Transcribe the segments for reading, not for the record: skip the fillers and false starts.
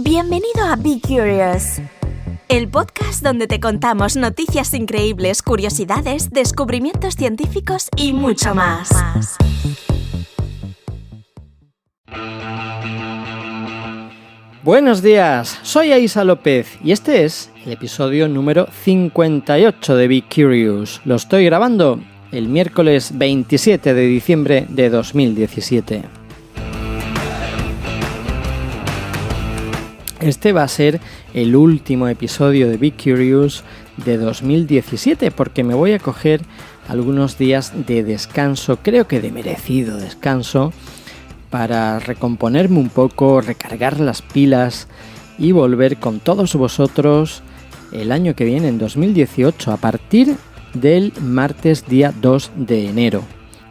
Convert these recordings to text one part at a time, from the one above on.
Bienvenido a Be Curious, el podcast donde te contamos noticias increíbles, curiosidades, descubrimientos científicos y mucho más. Buenos días, soy Aisa López y este es el episodio número 58 de Be Curious. Lo estoy grabando el miércoles 27 de diciembre de 2017. Este va a ser el último episodio de Be Curious de 2017 porque me voy a coger algunos días de descanso, creo que de merecido descanso, para recomponerme un poco, recargar las pilas y volver con todos vosotros el año que viene, en 2018, a partir del martes día 2 de enero,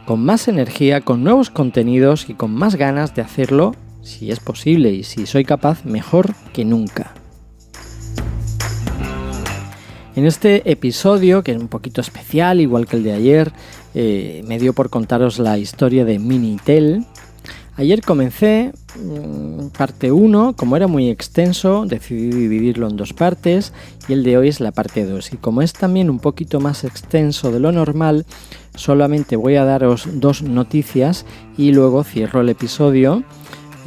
con más energía, con nuevos contenidos y con más ganas de hacerlo. Si es posible y si soy capaz, mejor que nunca. En este episodio, que es un poquito especial, igual que el de ayer, me dio por contaros la historia de Minitel. Ayer comencé parte 1, como era muy extenso, decidí dividirlo en dos partes y el de hoy es la parte 2. Y como es también un poquito más extenso de lo normal, solamente voy a daros dos noticias y luego cierro el episodio.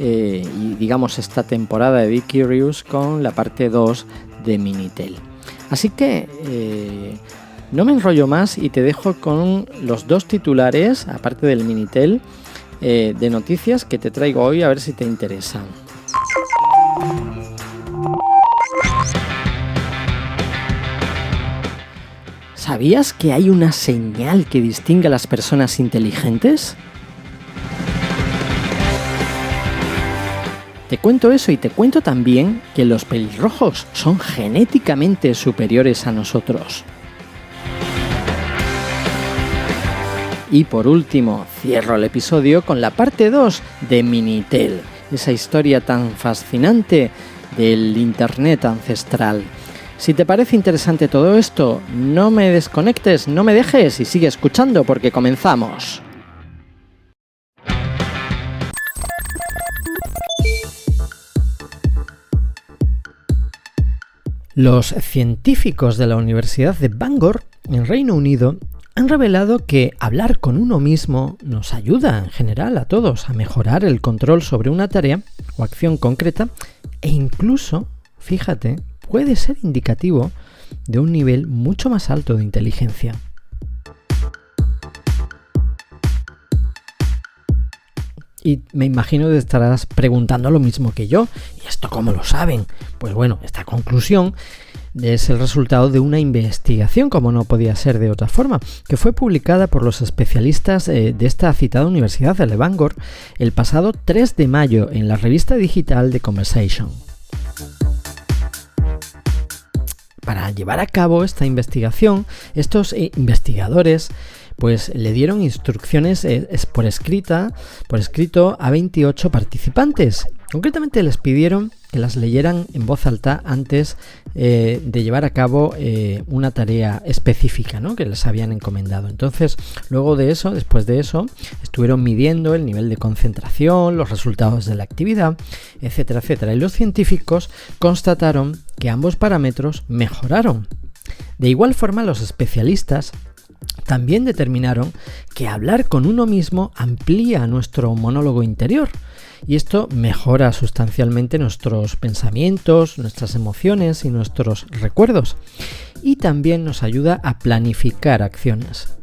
Y digamos esta temporada de Be Curious con la parte 2 de Minitel. Así que no me enrollo más y te dejo con los dos titulares, aparte del Minitel, de noticias que te traigo hoy, a ver si te interesan. ¿Sabías que hay una señal que distingue a las personas inteligentes? Te cuento eso y te cuento también que los pelirrojos son genéticamente superiores a nosotros. Y por último, cierro el episodio con la parte 2 de Minitel, esa historia tan fascinante del Internet ancestral. Si te parece interesante todo esto, no me desconectes, no me dejes y sigue escuchando porque comenzamos. Los científicos de la Universidad de Bangor, en Reino Unido, han revelado que hablar con uno mismo nos ayuda en general a todos a mejorar el control sobre una tarea o acción concreta e incluso, fíjate, puede ser indicativo de un nivel mucho más alto de inteligencia. Y me imagino que estarás preguntando lo mismo que yo. ¿Y esto cómo lo saben? Pues bueno, esta conclusión es el resultado de una investigación, como no podía ser de otra forma, que fue publicada por los especialistas de esta citada Universidad de Bangor el pasado 3 de mayo en la revista digital The Conversation. Para llevar a cabo esta investigación, estos investigadores pues le dieron instrucciones por escrito a 28 participantes. Concretamente les pidieron que las leyeran en voz alta antes de llevar a cabo una tarea específica, ¿no?, que les habían encomendado. Entonces, después de eso, estuvieron midiendo el nivel de concentración, los resultados de la actividad, etcétera, etcétera. Y los científicos constataron que ambos parámetros mejoraron. De igual forma, los especialistas también determinaron que hablar con uno mismo amplía nuestro monólogo interior y esto mejora sustancialmente nuestros pensamientos, nuestras emociones y nuestros recuerdos y también nos ayuda a planificar acciones.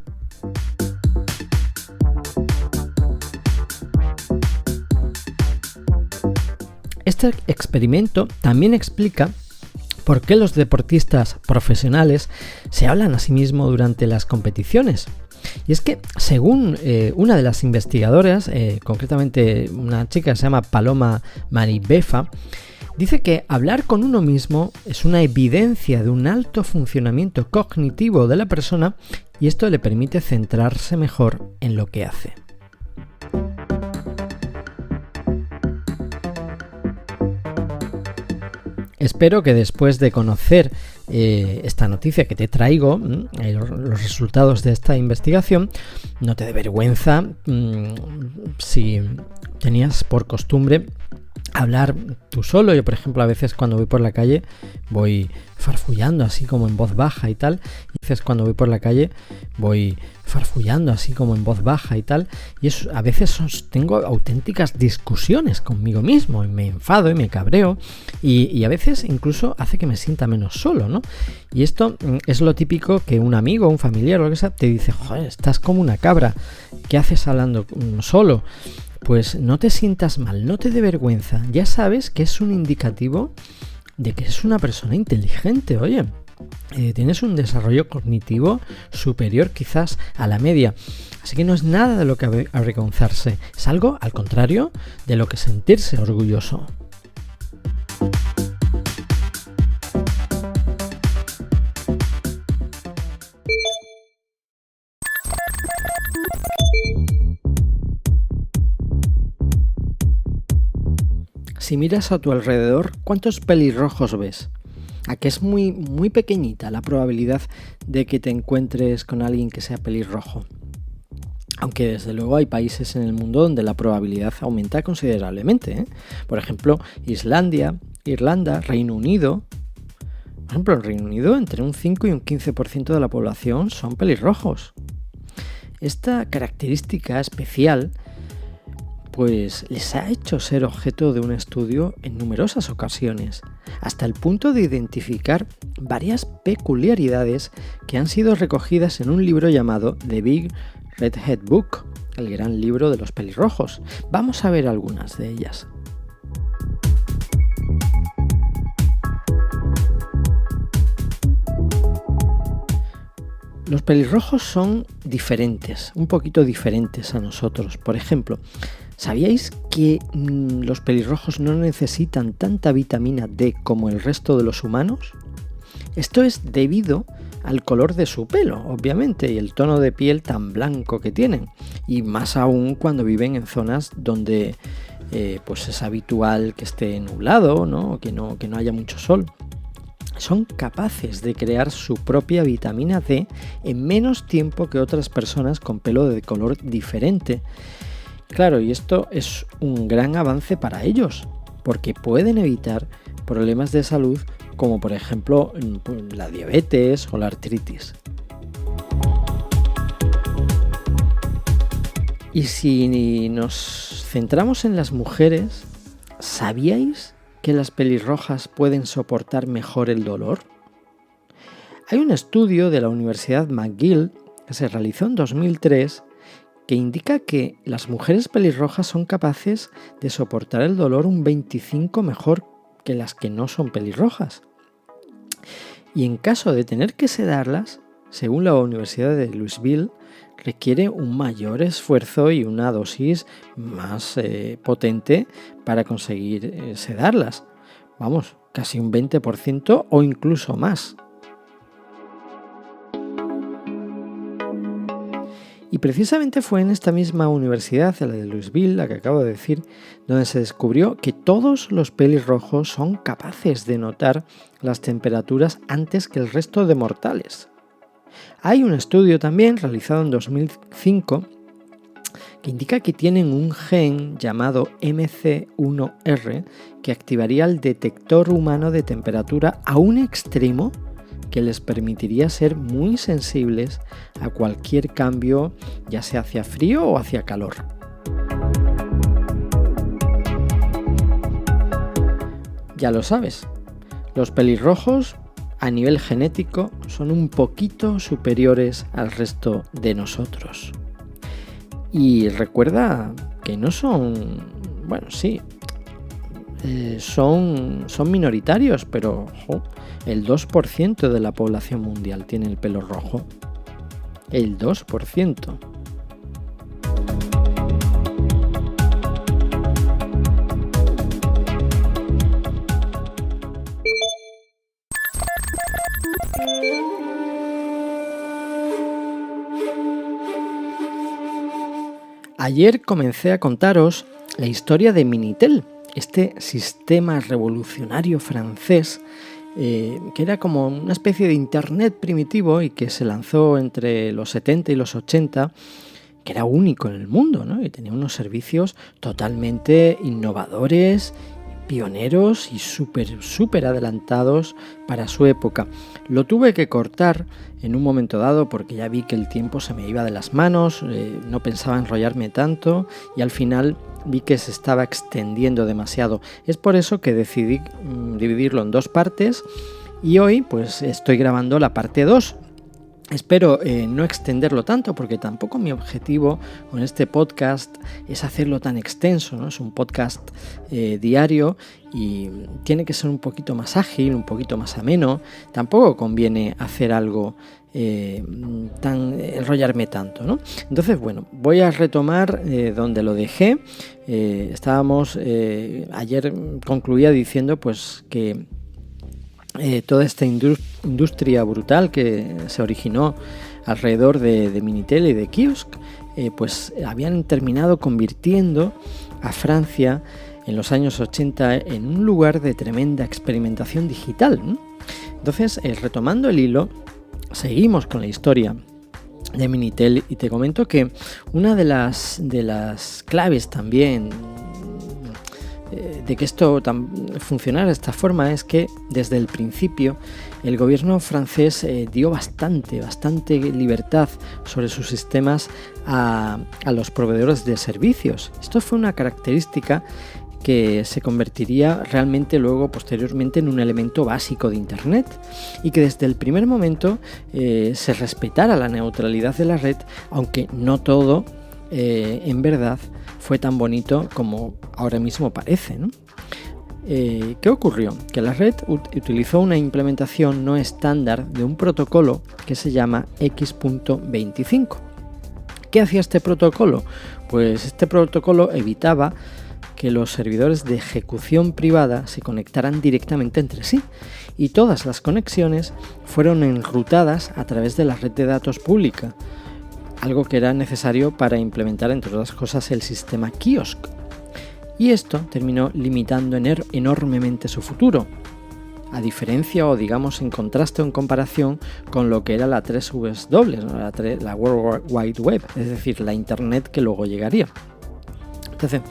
Este experimento también explica por qué los deportistas profesionales se hablan a sí mismos durante las competiciones. Y es que, según una de las investigadoras, concretamente una chica que se llama Paloma Maribefa, dice que hablar con uno mismo es una evidencia de un alto funcionamiento cognitivo de la persona y esto le permite centrarse mejor en lo que hace. Espero que después de conocer esta noticia que te traigo, los resultados de esta investigación, no te dé vergüenza si tenías por costumbre hablar tú solo. Yo, por ejemplo, a veces cuando voy por la calle voy farfullando así como en voz baja y tal. Y a veces cuando voy por la calle voy farfullando así como en voz baja y tal. Y eso, a veces tengo auténticas discusiones conmigo mismo y me enfado y me cabreo. Y a veces incluso hace que me sienta menos solo, ¿no? Y esto es lo típico que un amigo, un familiar o lo que sea te dice: joder, estás como una cabra. ¿Qué haces hablando solo? Pues no te sientas mal, no te dé vergüenza. Ya sabes que es un indicativo de que eres una persona inteligente, oye. Tienes un desarrollo cognitivo superior quizás a la media. Así que no es nada de lo que avergonzarse. Es algo, al contrario, de lo que sentirse orgulloso. Si miras a tu alrededor, ¿cuántos pelirrojos ves? ¿A que es muy, muy pequeñita la probabilidad de que te encuentres con alguien que sea pelirrojo? Aunque desde luego hay países en el mundo donde la probabilidad aumenta considerablemente, ¿eh? Por ejemplo, Islandia, Irlanda, Reino Unido. Por ejemplo, en Reino Unido entre un 5 y un 15% de la población son pelirrojos. Esta característica especial pues les ha hecho ser objeto de un estudio en numerosas ocasiones, hasta el punto de identificar varias peculiaridades que han sido recogidas en un libro llamado The Big Redhead Book, el gran libro de los pelirrojos. Vamos a ver algunas de ellas. Los pelirrojos son diferentes, un poquito diferentes a nosotros. Por ejemplo, ¿sabíais que los pelirrojos no necesitan tanta vitamina D como el resto de los humanos? Esto es debido al color de su pelo, obviamente, y el tono de piel tan blanco que tienen. Y más aún cuando viven en zonas donde pues es habitual que esté nublado, ¿no? Que no haya mucho sol. Son capaces de crear su propia vitamina D en menos tiempo que otras personas con pelo de color diferente. Claro, y esto es un gran avance para ellos, porque pueden evitar problemas de salud como por ejemplo la diabetes o la artritis. Y si nos centramos en las mujeres, ¿sabíais que las pelirrojas pueden soportar mejor el dolor? Hay un estudio de la Universidad McGill que se realizó en 2003 que indica que las mujeres pelirrojas son capaces de soportar el dolor un 25% mejor que las que no son pelirrojas. Y en caso de tener que sedarlas, según la Universidad de Louisville, requiere un mayor esfuerzo y una dosis más potente para conseguir sedarlas. Vamos, casi un 20% o incluso más. Y precisamente fue en esta misma universidad, la de Louisville, la que acabo de decir, donde se descubrió que todos los pelirrojos son capaces de notar las temperaturas antes que el resto de mortales. Hay un estudio también realizado en 2005 que indica que tienen un gen llamado MC1R que activaría el detector humano de temperatura a un extremo que les permitiría ser muy sensibles a cualquier cambio, ya sea hacia frío o hacia calor. Ya lo sabes, los pelirrojos a nivel genético son un poquito superiores al resto de nosotros. Y recuerda que no son, bueno, sí, son minoritarios, pero el 2% de la población mundial tiene el pelo rojo. El 2%. Ayer comencé a contaros la historia de Minitel, este sistema revolucionario francés que era como una especie de internet primitivo y que se lanzó entre los 70 y los 80, que era único en el mundo, ¿no? Y tenía unos servicios totalmente innovadores, pioneros y súper adelantados para su época. Lo tuve que cortar en un momento dado porque ya vi que el tiempo se me iba de las manos, no pensaba enrollarme tanto y al final vi que se estaba extendiendo demasiado. Es por eso que decidí dividirlo en 2 partes y hoy pues estoy grabando la parte 2. Espero no extenderlo tanto porque tampoco mi objetivo con este podcast es hacerlo tan extenso, ¿no? Es un podcast diario y tiene que ser un poquito más ágil, un poquito más ameno. Tampoco conviene hacer algo enrollarme tanto, ¿no? Entonces, bueno, voy a retomar donde lo dejé. Ayer concluía diciendo pues que toda esta industria brutal que se originó alrededor de Minitel y de Kiosk, pues habían terminado convirtiendo a Francia en los años 80 en un lugar de tremenda experimentación digital, ¿no? Entonces, retomando el hilo, seguimos con la historia de Minitel y te comento que una de las claves también de que esto funcionara de esta forma es que desde el principio el gobierno francés dio bastante libertad sobre sus sistemas a los proveedores de servicios. Esto fue una característica que se convertiría realmente luego posteriormente en un elemento básico de Internet y que desde el primer momento se respetara la neutralidad de la red, aunque no todo en verdad fue tan bonito como ahora mismo parece, ¿no? ¿Qué ocurrió? Que la red utilizó una implementación no estándar de un protocolo que se llama X.25. ¿Qué hacía este protocolo? Pues este protocolo evitaba que los servidores de ejecución privada se conectaran directamente entre sí y todas las conexiones fueron enrutadas a través de la red de datos pública, algo que era necesario para implementar, entre otras cosas, el sistema Kiosk. Y esto terminó limitando enormemente su futuro, a diferencia o digamos en contraste o en comparación con lo que era la 3W, ¿no? la World Wide Web, es decir, la Internet que luego llegaría. Entonces,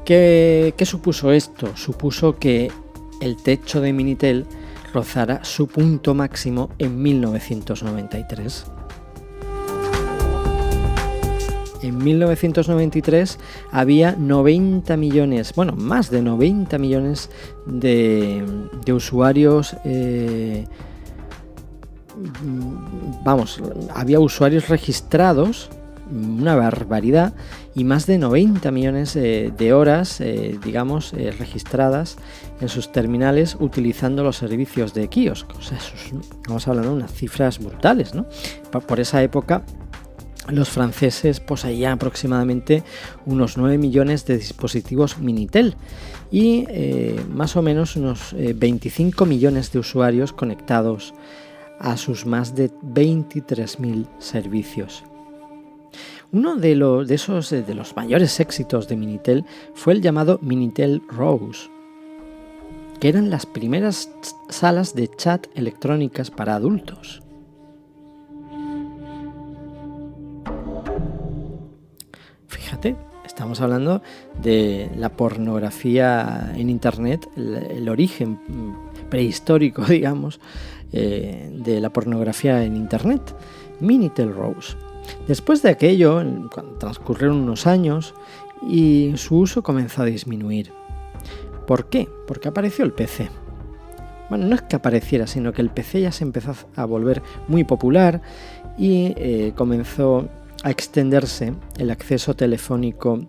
¿qué supuso esto? Supuso que el techo de Minitel rozara su punto máximo en 1993. En 1993 había 90 millones, bueno, más de 90 millones de usuarios, había usuarios registrados, una barbaridad, y más de 90 millones de horas, registradas en sus terminales utilizando los servicios de Kiosk. O sea, estamos hablando de unas cifras brutales, ¿no? Por esa época, los franceses poseían aproximadamente unos 9 millones de dispositivos Minitel y más o menos unos 25 millones de usuarios conectados a sus más de 23.000 servicios. Uno de los mayores éxitos de Minitel fue el llamado Minitel Rose, que eran las primeras salas de chat electrónicas para adultos. Fíjate, estamos hablando de la pornografía en Internet, el origen prehistórico, digamos, de la pornografía en Internet, Minitel Rose. Después de aquello, transcurrieron unos años y su uso comenzó a disminuir. ¿Por qué? Porque apareció el PC. Bueno, no es que apareciera, sino que el PC ya se empezó a volver muy popular y comenzó a extenderse el acceso telefónico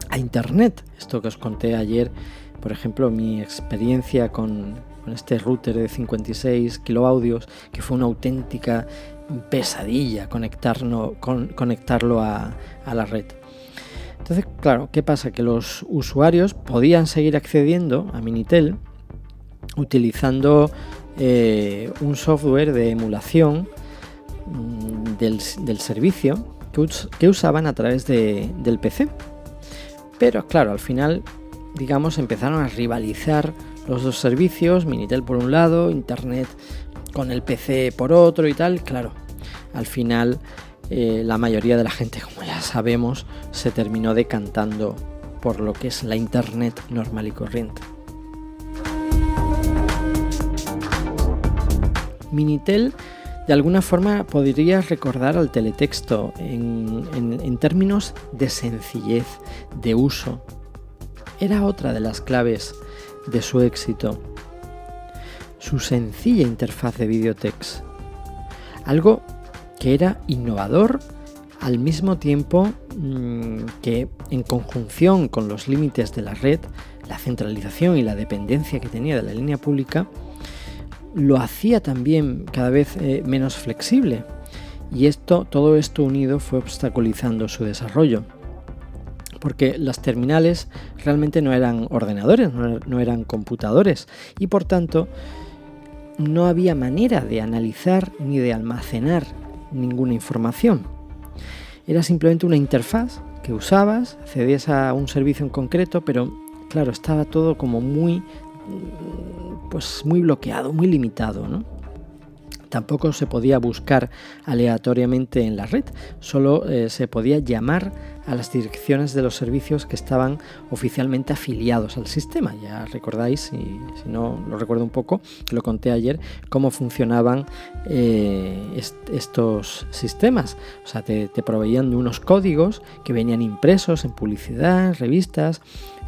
a Internet. Esto que os conté ayer, por ejemplo, mi experiencia con este router de 56 kiloaudios, que fue una auténtica pesadilla conectarlo a la red. Entonces, claro, ¿qué pasa? Que los usuarios podían seguir accediendo a Minitel utilizando un software de emulación del servicio que usaban a través del PC. Pero claro, al final, digamos, empezaron a rivalizar los dos servicios, Minitel por un lado, Internet con el PC por otro y tal. Claro, al final la mayoría de la gente, como ya sabemos, se terminó decantando por lo que es la Internet normal y corriente. Minitel de alguna forma podría recordar al teletexto en términos de sencillez, de uso. Era otra de las claves de su éxito, su sencilla interfaz de videotext, algo que era innovador al mismo tiempo que, en conjunción con los límites de la red, la centralización y la dependencia que tenía de la línea pública, lo hacía también cada vez menos flexible, y todo esto unido fue obstaculizando su desarrollo, porque las terminales realmente no eran ordenadores, no eran computadores, y por tanto no había manera de analizar ni de almacenar ninguna información. Era simplemente una interfaz que usabas, accedías a un servicio en concreto, pero claro, estaba todo como muy bloqueado, muy limitado, ¿no? Tampoco se podía buscar aleatoriamente en la red, solo se podía llamar a las direcciones de los servicios que estaban oficialmente afiliados al sistema. Ya recordáis, si no lo recuerdo un poco, lo conté ayer, cómo funcionaban estos sistemas. O sea, te proveían de unos códigos que venían impresos en publicidad, en revistas,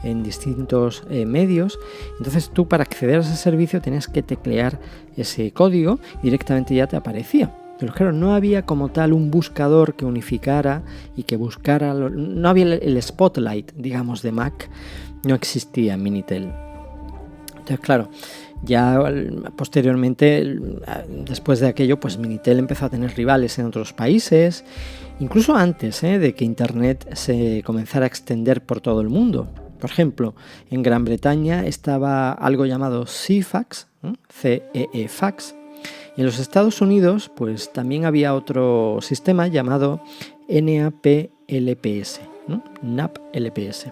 en distintos medios. Entonces tú, para acceder a ese servicio, tenías que teclear ese código y directamente ya te aparecía. Pero claro, no había como tal un buscador que unificara y que buscara, no había el Spotlight, digamos, de Mac, no existía en Minitel. Entonces claro, ya posteriormente, después de aquello, pues Minitel empezó a tener rivales en otros países, incluso antes de que Internet se comenzara a extender por todo el mundo. Por ejemplo, en Gran Bretaña estaba algo llamado CEFAX, CEEFAX, y en los Estados Unidos pues también había otro sistema llamado NAPLPS, NAPLPS.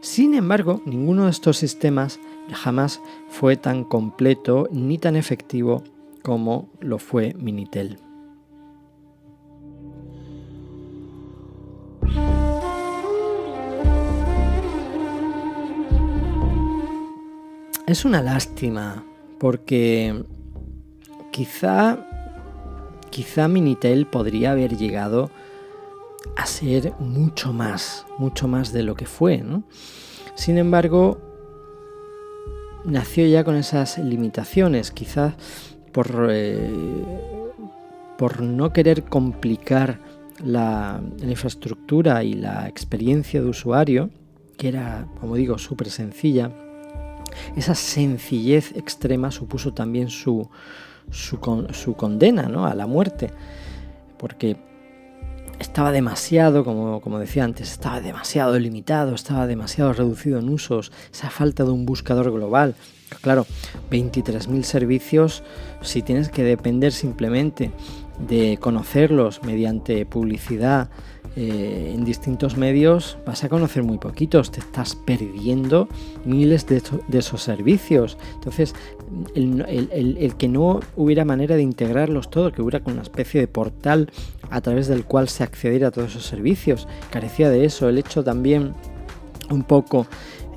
Sin embargo, ninguno de estos sistemas jamás fue tan completo ni tan efectivo como lo fue Minitel. Es una lástima, porque quizá Minitel podría haber llegado a ser mucho más de lo que fue, ¿no? Sin embargo, nació ya con esas limitaciones, quizás por no querer complicar la infraestructura y la experiencia de usuario, que era, como digo, súper sencilla. Esa sencillez extrema supuso también su condena, ¿no?, a la muerte, porque estaba demasiado, como decía antes, estaba demasiado limitado, estaba demasiado reducido en usos, esa falta de un buscador global. Pero claro, 23.000 servicios, si tienes que depender simplemente de conocerlos mediante publicidad en distintos medios, vas a conocer muy poquitos, te estás perdiendo miles de esos servicios. Entonces, el que no hubiera manera de integrarlos todos, que hubiera una especie de portal a través del cual se accediera a todos esos servicios, carecía de eso. El hecho también un poco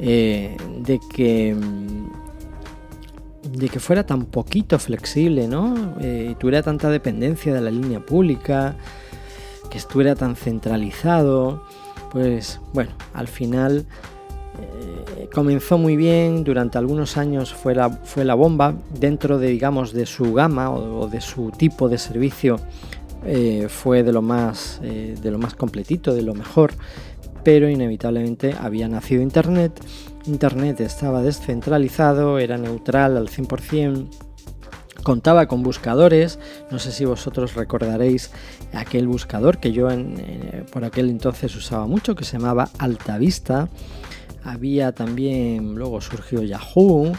de que fuera tan poquito flexible, ¿no? Y tuviera tanta dependencia de la línea pública, que estuviera tan centralizado, pues bueno, al final comenzó muy bien, durante algunos años fue la bomba, dentro de, digamos, de su gama o de su tipo de servicio, fue de lo más completito, de lo mejor, pero inevitablemente había nacido Internet estaba descentralizado, era neutral al 100%, contaba con buscadores. No sé si vosotros recordaréis aquel buscador que yo por aquel entonces usaba mucho, que se llamaba AltaVista. Había también, luego surgió Yahoo,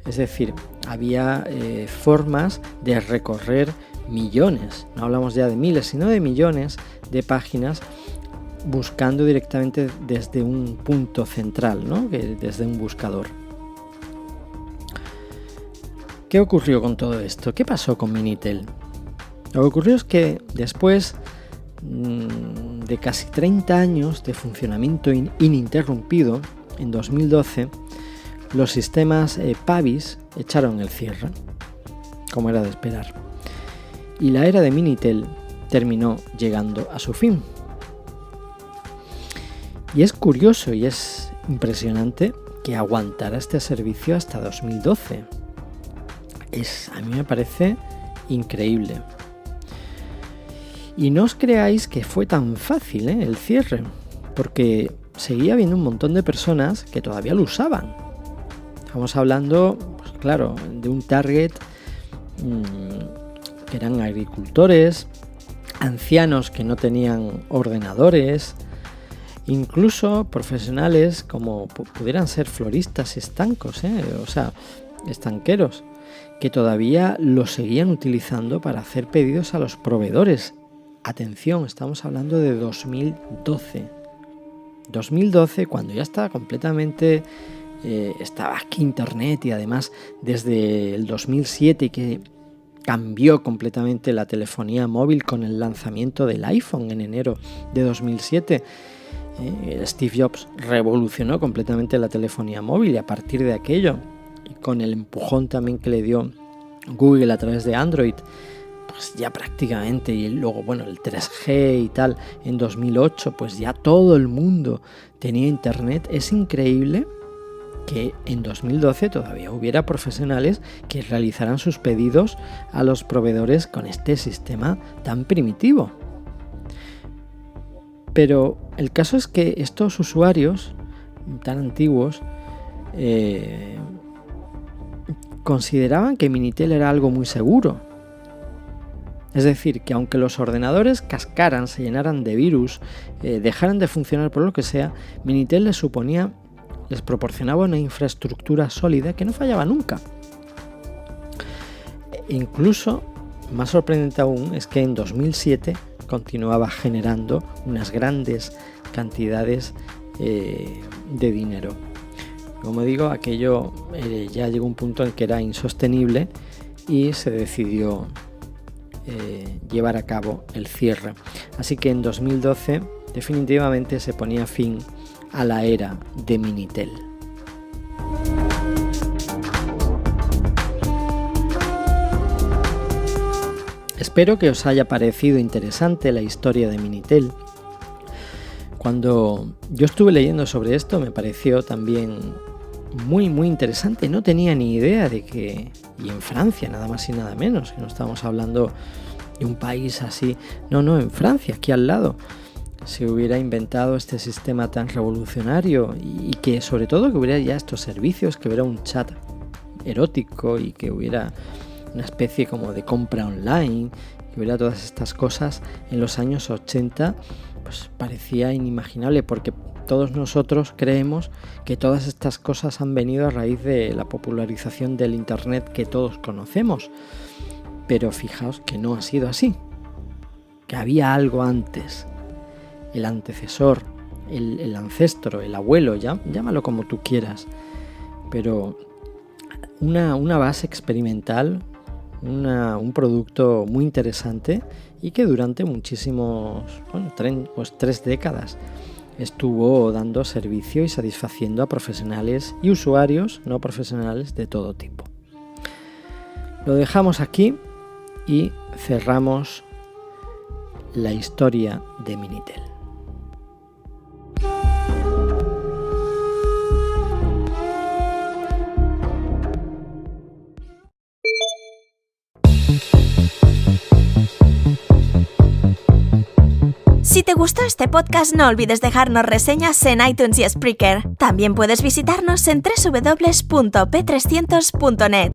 es decir, había formas de recorrer millones, no hablamos ya de miles, sino de millones de páginas, buscando directamente desde un punto central, ¿no?, desde un buscador. ¿Qué ocurrió con todo esto? ¿Qué pasó con Minitel? Lo que ocurrió es que después de casi 30 años de funcionamiento ininterrumpido, en 2012, los sistemas Pavis echaron el cierre, como era de esperar. Y la era de Minitel terminó llegando a su fin. Y es curioso y es impresionante que aguantara este servicio hasta 2012. A mí me parece increíble. Y no os creáis que fue tan fácil el cierre, porque seguía habiendo un montón de personas que todavía lo usaban. Estamos hablando, pues claro, de un target que eran agricultores, ancianos que no tenían ordenadores, incluso profesionales como pudieran ser floristas estancos, estanqueros, que todavía lo seguían utilizando para hacer pedidos a los proveedores. Atención, estamos hablando de 2012. 2012, cuando ya estaba completamente... estaba aquí Internet, y además desde el 2007 que cambió completamente la telefonía móvil con el lanzamiento del iPhone en enero de 2007. Steve Jobs revolucionó completamente la telefonía móvil, y a partir de aquello, y con el empujón también que le dio Google a través de Android, pues ya prácticamente, y luego el 3G y tal en 2008, pues ya todo el mundo tenía Internet. Es increíble que en 2012 todavía hubiera profesionales que realizaran sus pedidos a los proveedores con este sistema tan primitivo. Pero el caso es que estos usuarios tan antiguos consideraban que Minitel era algo muy seguro. Es decir, que aunque los ordenadores cascaran, se llenaran de virus, dejaran de funcionar por lo que sea, Minitel les proporcionaba una infraestructura sólida que no fallaba nunca. Incluso, más sorprendente aún, es que en 2007 continuaba generando unas grandes cantidades de dinero. Como digo, aquello ya llegó a un punto en que era insostenible y se decidió llevar a cabo el cierre. Así que en 2012 definitivamente se ponía fin a la era de Minitel. Espero que os haya parecido interesante la historia de Minitel. Cuando yo estuve leyendo sobre esto me pareció también muy interesante. No tenía ni idea de que, y en Francia nada más y nada menos, que no estamos hablando de un país así, no, en Francia, aquí al lado, se hubiera inventado este sistema tan revolucionario, y que sobre todo que hubiera ya estos servicios, que hubiera un chat erótico y que hubiera una especie como de compra online, que hubiera todas estas cosas en los años 80, pues parecía inimaginable, porque todos nosotros creemos que todas estas cosas han venido a raíz de la popularización del Internet que todos conocemos. Pero fijaos que no ha sido así, que había algo antes, el antecesor, el ancestro, el abuelo, llámalo como tú quieras, pero una base experimental, un producto muy interesante, y que durante muchísimos, 3 décadas estuvo dando servicio y satisfaciendo a profesionales y usuarios no profesionales de todo tipo. Lo dejamos aquí y cerramos la historia de Minitel. Si te gustó este podcast, no olvides dejarnos reseñas en iTunes y Spreaker. También puedes visitarnos en www.p300.net.